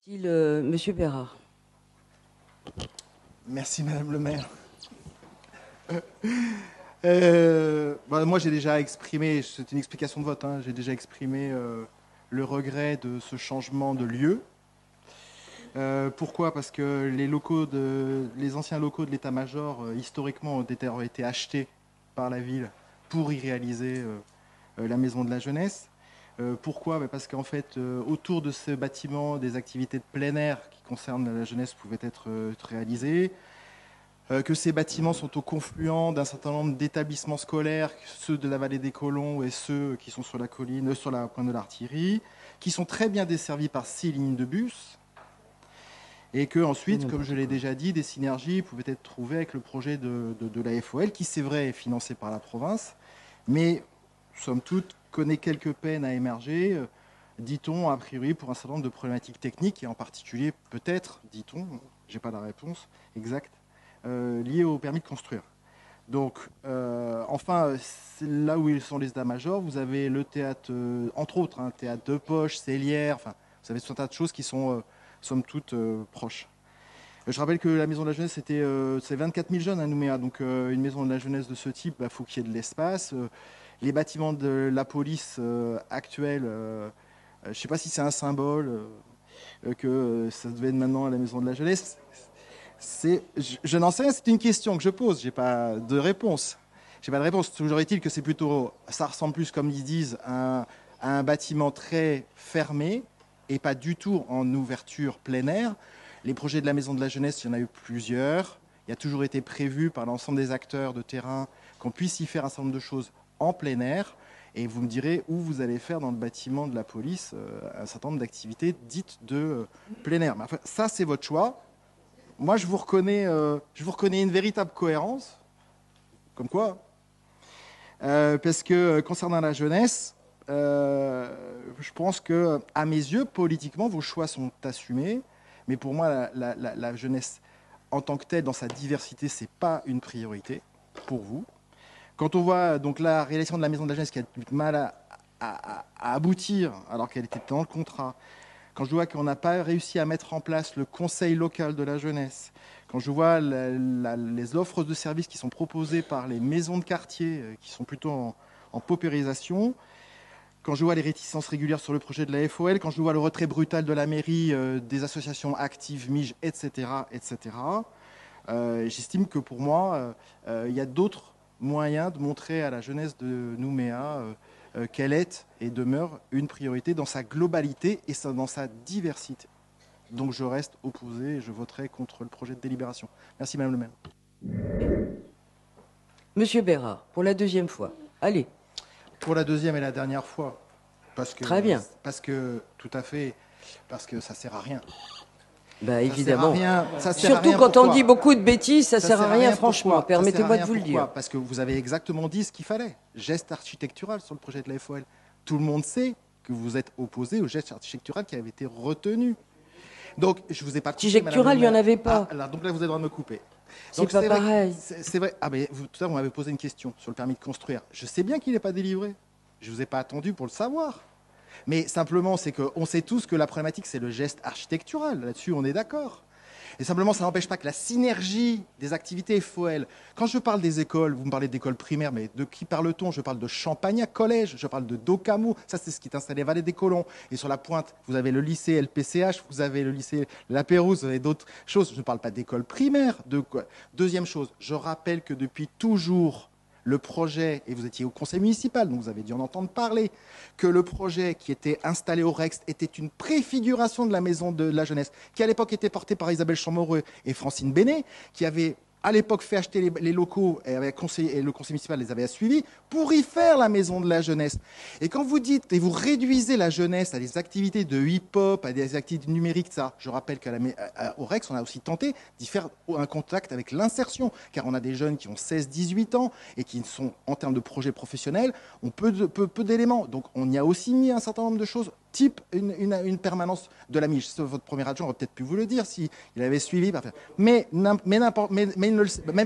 Monsieur Bérard. Merci Madame le maire. Moi j'ai déjà exprimé, c'est une explication de vote, hein, j'ai déjà exprimé le regret de ce changement de lieu. Pourquoi? Parce que les anciens locaux de l'état-major historiquement ont été achetés par la ville pour y réaliser la maison de la jeunesse. Pourquoi? Parce qu'en fait, autour de ce bâtiment, des activités de plein air qui concernent la jeunesse pouvaient être réalisées, que ces bâtiments sont au confluent d'un certain nombre d'établissements scolaires, ceux de la vallée des Colons et ceux qui sont sur la colline, sur la pointe de l'Artillerie, qui sont très bien desservis par 6 lignes de bus, et que ensuite, comme je l'ai déjà dit, des synergies pouvaient être trouvées avec le projet de la FOL, qui c'est vrai est financé par la province, mais somme toute connaît quelques peines à émerger, dit-on, a priori pour un certain nombre de problématiques techniques, et en particulier peut-être, dit-on, j'ai pas la réponse exacte, liées au permis de construire. Donc, enfin, c'est là où ils sont les états-majors, vous avez le théâtre, entre autres, un théâtre de poche, Célière, enfin, vous avez tout un tas de choses qui sont, somme toute, proches. Je rappelle que la maison de la jeunesse, c'est 24 000 jeunes à Nouméa, donc une maison de la jeunesse de ce type, faut qu'il y ait de l'espace. Les bâtiments de la police actuelle, je ne sais pas si c'est un symbole que ça devait être maintenant à la maison de la jeunesse. Je n'en sais rien, c'est une question que je pose, j'ai pas de réponse. J'ai pas de réponse. Toujours est-il que c'est plutôt, ça ressemble plus, comme ils disent, à un bâtiment très fermé et pas du tout en ouverture plein air. Les projets de la maison de la jeunesse, il y en a eu plusieurs. Il a toujours été prévu par l'ensemble des acteurs de terrain qu'on puisse y faire un certain nombre de choses en plein air. Et vous me direz où vous allez faire dans le bâtiment de la police un certain nombre d'activités dites de plein air. Mais enfin, ça, c'est votre choix. Moi, je vous reconnais une véritable cohérence, comme quoi, parce que concernant la jeunesse, je pense que, à mes yeux, politiquement, vos choix sont assumés, mais pour moi, la jeunesse en tant que telle, dans sa diversité, c'est pas une priorité pour vous. Quand on voit donc la réalisation de la maison de la jeunesse qui a du mal à aboutir, alors qu'elle était dans le contrat, quand je vois qu'on n'a pas réussi à mettre en place le conseil local de la jeunesse, quand je vois les offres de services qui sont proposées par les maisons de quartier, qui sont plutôt en paupérisation, quand je vois les réticences régulières sur le projet de la FOL, quand je vois le retrait brutal de la mairie, des associations actives, MIGE, etc., j'estime que pour moi, il y a d'autres moyens de montrer à la jeunesse de Nouméa qu'elle est et demeure une priorité dans sa globalité et dans sa diversité. Donc je reste opposé et je voterai contre le projet de délibération. Merci Madame le maire. Monsieur Bérard, pour la deuxième fois. Allez. Pour la deuxième et la dernière fois. Très bien. Parce que, tout à fait, parce que ça ne sert à rien. Bah, évidemment. Surtout quand on dit beaucoup de bêtises, ça ne sert à rien, franchement. Permettez-moi de vous le dire. Parce que vous avez exactement dit ce qu'il fallait. Geste architectural sur le projet de la FOL. Tout le monde sait que vous êtes opposé au geste architectural qui avait été retenu. Donc, je vous ai pas coupé. Architectural, il n'y en avait pas. Alors, donc là, vous avez le droit de me couper. C'est pas pareil. C'est vrai. Ah, mais tout à l'heure, vous m'avez posé une question sur le permis de construire. Je sais bien qu'il n'est pas délivré. Je ne vous ai pas attendu pour le savoir. Mais simplement, c'est qu'on sait tous que la problématique, c'est le geste architectural. Là-dessus, on est d'accord. Et simplement, ça n'empêche pas que la synergie des activités FOL, quand je parle des écoles, vous me parlez d'écoles primaires, mais de qui parle-t-on? Je parle de Champagnac Collège, je parle de Docamo, ça c'est ce qui est installé Vallée des Colons. Et sur la pointe, vous avez le lycée LPCH, vous avez le lycée La Pérouse, vous avez d'autres choses. Je ne parle pas d'école primaire. Deuxième chose, je rappelle que depuis toujours, le projet, et vous étiez au conseil municipal, donc vous avez dû en entendre parler, que le projet qui était installé au Rex était une préfiguration de la maison de la jeunesse, qui à l'époque était portée par Isabelle Chamoreux et Francine Bénet, qui avait à l'époque fait acheter les locaux et le conseil municipal les avait suivis pour y faire la maison de la jeunesse. Et quand vous dites et vous réduisez la jeunesse à des activités de hip-hop, à des activités numériques, ça, je rappelle qu'au Rex, on a aussi tenté d'y faire un contact avec l'insertion, car on a des jeunes qui ont 16-18 ans et qui sont, en termes de projets professionnels, ont peu d'éléments. Donc on y a aussi mis un certain nombre de choses, type une permanence de la MIGE. Votre premier adjoint aurait peut-être pu vous le dire s'il avait suivi. Mais même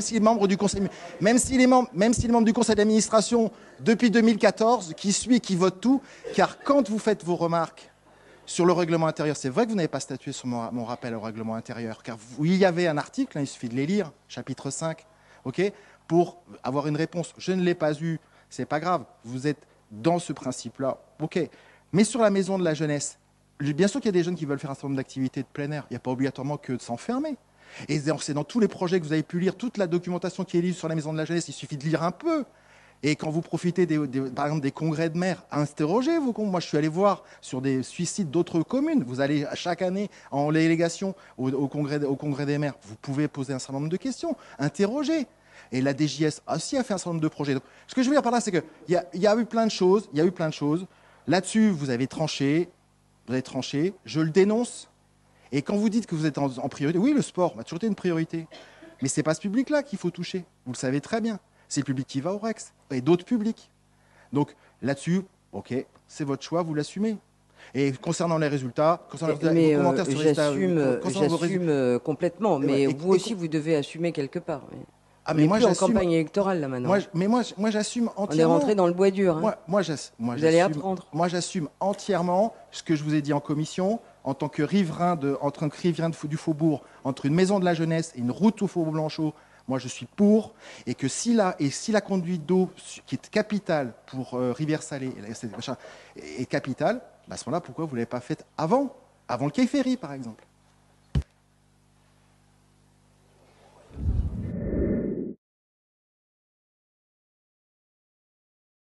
s'il est membre du conseil, même s'il est membre du conseil d'administration depuis 2014, qui suit, qui vote tout, car quand vous faites vos remarques Sur le règlement intérieur, c'est vrai que vous n'avez pas statué sur mon rappel au règlement intérieur, car il y avait un article, hein, il suffit de les lire, chapitre 5, ok, pour avoir une réponse. Je ne l'ai pas eu, c'est pas grave, vous êtes dans ce principe-là, ok. Mais sur la maison de la jeunesse, bien sûr qu'il y a des jeunes qui veulent faire un certain nombre d'activités de plein air, il n'y a pas obligatoirement que de s'enfermer. Et c'est dans tous les projets que vous avez pu lire, toute la documentation qui est lue sur la maison de la jeunesse, il suffit de lire un peu. Et quand vous profitez, par exemple, des congrès de maires, interrogez-vous. Moi, je suis allé voir sur des suicides d'autres communes. Vous allez chaque année en délégation au congrès des maires. Vous pouvez poser un certain nombre de questions, interroger. Et la DJS aussi a fait un certain nombre de projets. Donc, ce que je veux dire par là, c'est qu'il y a eu plein de choses. Il y a eu plein de choses. Là-dessus, vous avez tranché. Je le dénonce. Et quand vous dites que vous êtes en priorité, oui, le sport a toujours été une priorité. Mais ce n'est pas ce public-là qu'il faut toucher. Vous le savez très bien. C'est le public qui va au Rex et d'autres publics. Donc là-dessus, ok, c'est votre choix, vous l'assumez. Et concernant les résultats, concernant vos commentaires sur les j'assume complètement. Mais vous aussi, vous devez assumer quelque part. Ah, mais moi, plus en campagne électorale là maintenant. Moi, j'assume entièrement. On est rentré dans le bois dur. Hein. Vous allez apprendre. Moi, j'assume entièrement ce que je vous ai dit en commission, en tant que riverain du Faubourg, entre une maison de la jeunesse et une route au Faubourg Blanchot. Moi, je suis pour, et que si la conduite d'eau, qui est capitale pour Rivière-Salée, est capitale, à ce moment-là, pourquoi vous ne l'avez pas faite avant le quai ferry, par exemple?